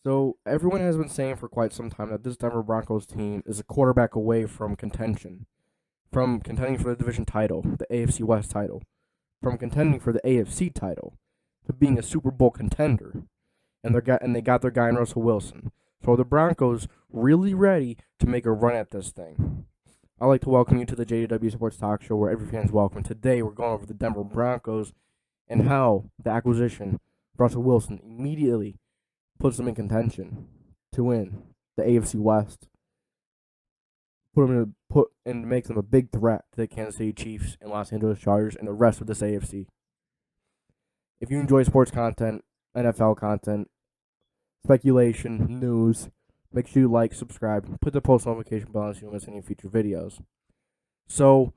So everyone has been saying for quite some time that this Denver Broncos team is a quarterback away from contention, from contending for the division title, the AFC West title, from contending for the AFC title, to being a Super Bowl contender. And they got their guy in Russell Wilson. So the Broncos really ready to make a run at this thing. I'd like to welcome you to the JDW Sports Talk Show, where every fan's welcome. Today we're going over the Denver Broncos and how the acquisition of Russell Wilson immediately puts them in contention to win the AFC West. And makes them a big threat to the Kansas City Chiefs and Los Angeles Chargers and the rest of this AFC. If you enjoy sports content, NFL content, speculation, news, make sure you like, subscribe, and put the post notification bell on so you don't miss any future videos. So,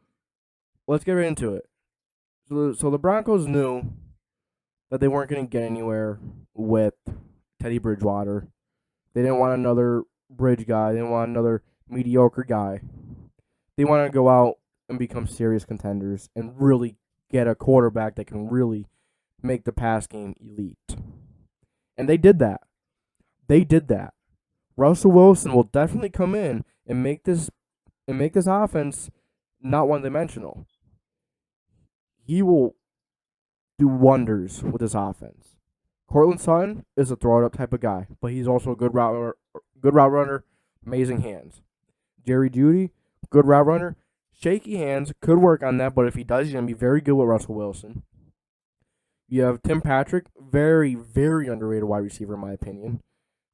let's get right into it. So the Broncos knew that they weren't going to get anywhere with Teddy Bridgewater. They didn't want another bridge guy. They didn't want another mediocre guy. They wanted to go out and become serious contenders and really get a quarterback that can really make the pass game elite. And they did that. Russell Wilson will definitely come in and make this offense not one-dimensional. He will do wonders with this offense. Courtland Sutton is a throw-it-up type of guy, but he's also a good route runner, amazing hands. Jerry Jeudy, good route runner, shaky hands, could work on that, but if he does, he's going to be very good with Russell Wilson. You have Tim Patrick, very, very underrated wide receiver in my opinion.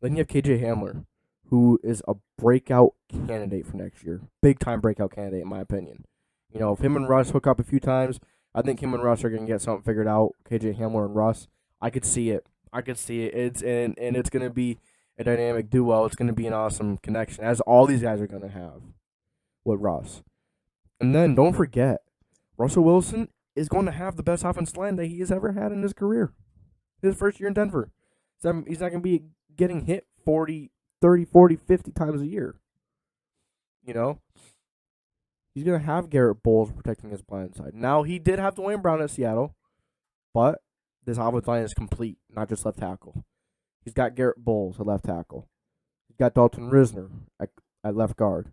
Then you have KJ Hamler, who is a breakout candidate for next year. Big-time breakout candidate in my opinion. You know, if him and Russ hook up a few times, I think him and Russ are going to get something figured out. KJ Hamler and Russ. I could see it. It's going to be a dynamic duo. It's going to be an awesome connection, as all these guys are going to have with Russ. And then don't forget, Russell Wilson is going to have the best offensive line that he has ever had in his career. His first year in Denver. He's not going to be getting hit 30, 40, 50 times a year. You know? He's going to have Garrett Bowles protecting his blind side. Now, he did have Dwayne Brown at Seattle, but this offensive line is complete, not just left tackle. He's got Garrett Bowles at left tackle. He's got Dalton Risner at left guard.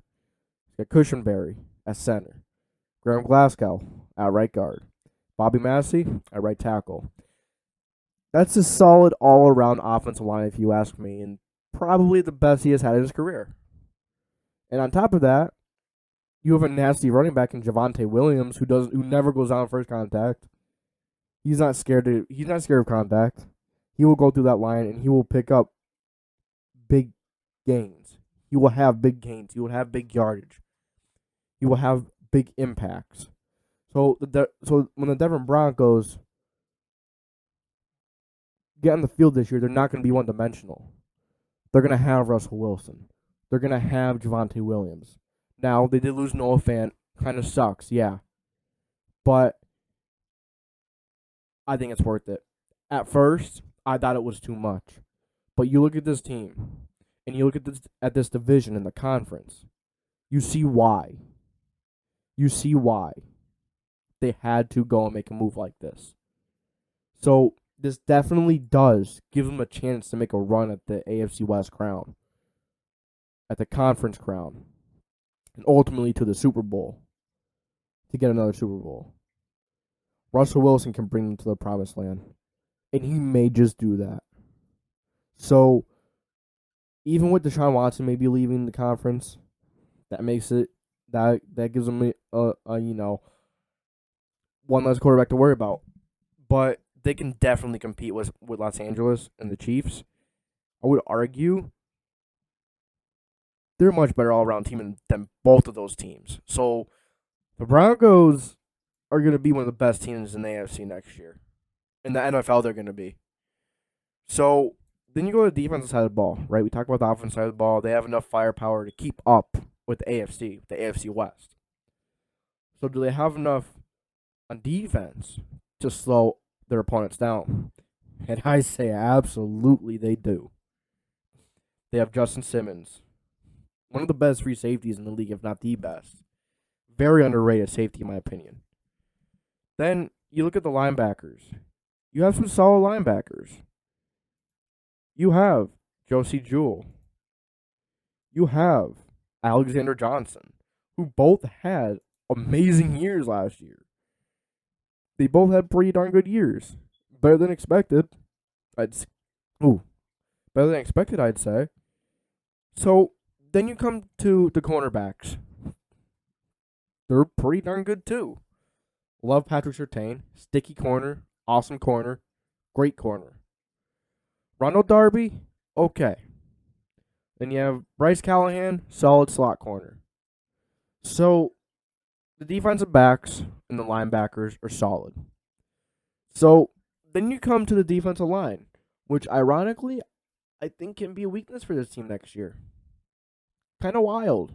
He's got Cushenberry at center. Graham Glasgow at right guard. Bobby Massey at right tackle. That's a solid all-around offensive line, if you ask me, and probably the best he has had in his career. And on top of that, you have a nasty running back in Javonte Williams who never goes down first contact. He's not scared of contact. He will go through that line and he will pick up big gains. He will have big gains. He will have big yardage. He will have big impacts. So when the Denver Broncos get on the field this year, they're not going to be one-dimensional. They're going to have Russell Wilson. They're going to have Javonte Williams. Now, they did lose Noah Fant. Kind of sucks, yeah. But I think it's worth it. At first, I thought it was too much. But you look at this team, and you look at this division in the conference, you see why. You see why they had to go and make a move like this. So, this definitely does give them a chance to make a run at the AFC West crown, at the conference crown, and ultimately to the Super Bowl, to get another Super Bowl. Russell Wilson can bring them to the promised land, and he may just do that. So, even with Deshaun Watson maybe leaving the conference, that makes it, that gives them one less quarterback to worry about. But they can definitely compete with Los Angeles and the Chiefs. I would argue they're a much better all-around team than both of those teams. So the Broncos are going to be one of the best teams in the AFC next year. In the NFL, they're going to be. So then you go to the defensive side of the ball, right? We talk about the offensive side of the ball. They have enough firepower to keep up with the AFC West. So do they have enough on defense to slow their opponents down? And I say absolutely they do. They have Justin Simmons, one of the best free safeties in the league, if not the best. Very underrated safety, in my opinion. Then you look at the linebackers. You have some solid linebackers. You have Josie Jewell. You have Alexander Johnson, who both had amazing years last year. They both had pretty darn good years. Better than expected. Ooh, better than expected, I'd say. So then you come to the cornerbacks. They're pretty darn good too. Love Patrick Surtain. Sticky corner. Awesome corner. Great corner. Ronald Darby. Okay. Then you have Bryce Callahan. Solid slot corner. So the defensive backs and the linebackers are solid. So then you come to the defensive line, which ironically I think can be a weakness for this team next year. Kind of wild.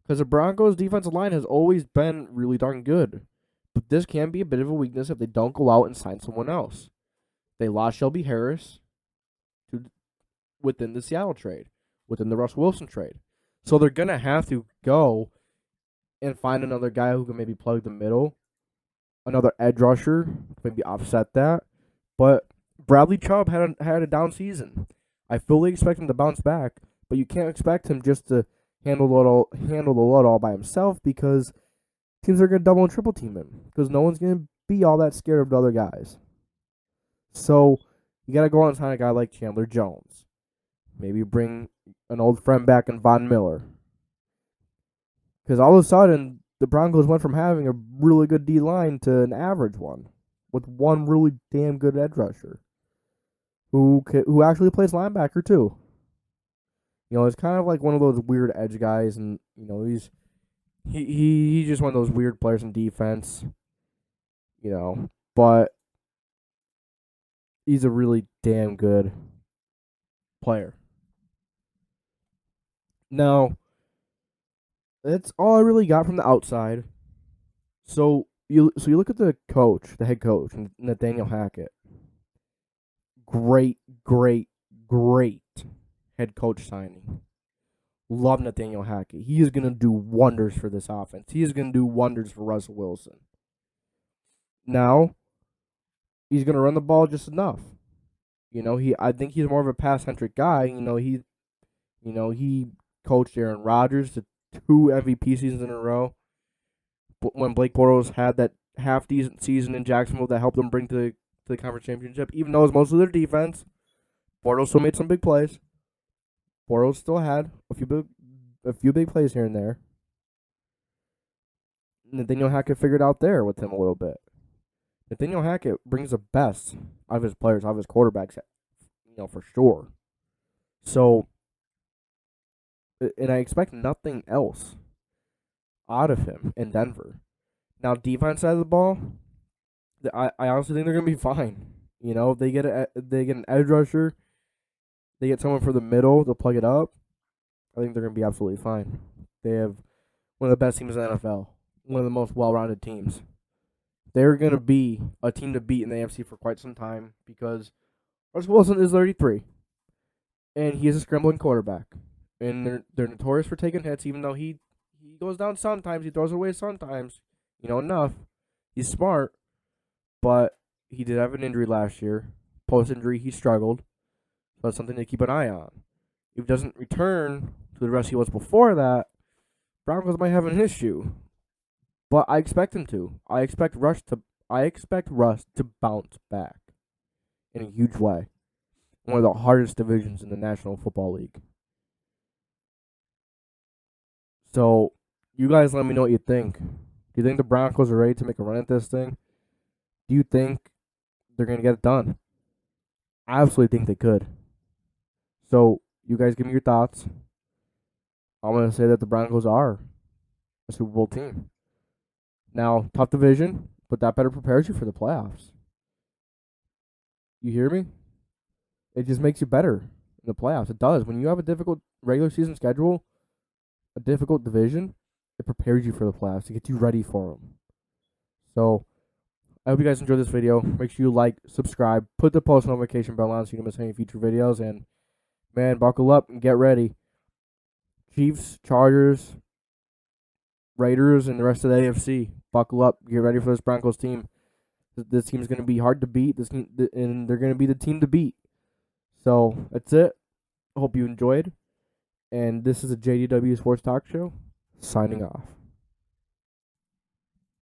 Because the Broncos' defensive line has always been really darn good. But this can be a bit of a weakness if they don't go out and sign someone else. They lost Shelby Harris within the Seattle trade, within the Russ Wilson trade. So they're going to have to go and find another guy who can maybe plug the middle, another edge rusher, maybe offset that. But Bradley Chubb had a down season. I fully expect him to bounce back, but you can't expect him just to handle the load all by himself, because teams are going to double and triple team him, because no one's going to be all that scared of the other guys. So you got to go out and sign a guy like Chandler Jones. Maybe bring an old friend back in Von Miller. Because all of a sudden, the Broncos went from having a really good D-line to an average one, with one really damn good edge rusher who actually plays linebacker too. You know, it's kind of like one of those weird edge guys, and you know, he's just one of those weird players in defense. You know, but he's a really damn good player. Now, that's all I really got from the outside. So you look at the head coach, Nathaniel Hackett. Great head coach signing. Love Nathaniel Hackett. He is going to do wonders for this offense. He is going to do wonders for Russell Wilson. Now, he's going to run the ball just enough. You know, I think he's more of a pass-centric guy. He coached Aaron Rodgers to 2 MVP seasons in a row. When Blake Bortles had that half-decent season in Jacksonville that helped them bring to the conference championship, even though it was mostly their defense, Bortles still made some big plays. Bortles still had a few big plays here and there. Nathaniel Hackett figured out there with him a little bit. Nathaniel Hackett brings the best out of his players, out of his quarterbacks, for sure. So, and I expect nothing else out of him in Denver. Now, defense side of the ball, I honestly think they're gonna be fine. You know, they get an edge rusher, they get someone for the middle to plug it up. I think they're gonna be absolutely fine. They have one of the best teams in the NFL, one of the most well-rounded teams. They're gonna be a team to beat in the AFC for quite some time, because Russell Wilson is 33, and he is a scrambling quarterback, and they're notorious for taking hits. Even though he goes down sometimes, he throws away sometimes. Enough. He's smart. But he did have an injury last year. Post-injury, he struggled. So that's something to keep an eye on. If he doesn't return to the rest he was before that, Broncos might have an issue. But I expect him to. I expect Russ to bounce back in a huge way. One of the hardest divisions in the National Football League. So, you guys let me know what you think. Do you think the Broncos are ready to make a run at this thing? Do you think they're going to get it done? I absolutely think they could. So, you guys give me your thoughts. I'm going to say that the Broncos are a Super Bowl team. Now, tough division, but that better prepares you for the playoffs. You hear me? It just makes you better in the playoffs. It does. When you have a difficult regular season schedule, a difficult division, it prepares you for the playoffs. It gets you ready for them. So, I hope you guys enjoyed this video. Make sure you like, subscribe, put the post notification bell on so you don't miss any future videos. And, man, buckle up and get ready. Chiefs, Chargers, Raiders, and the rest of the AFC. Buckle up. Get ready for this Broncos team. This team is going to be hard to beat. And they're going to be the team to beat. So, that's it. Hope you enjoyed. And this is a JDW Sports Talk Show, signing off.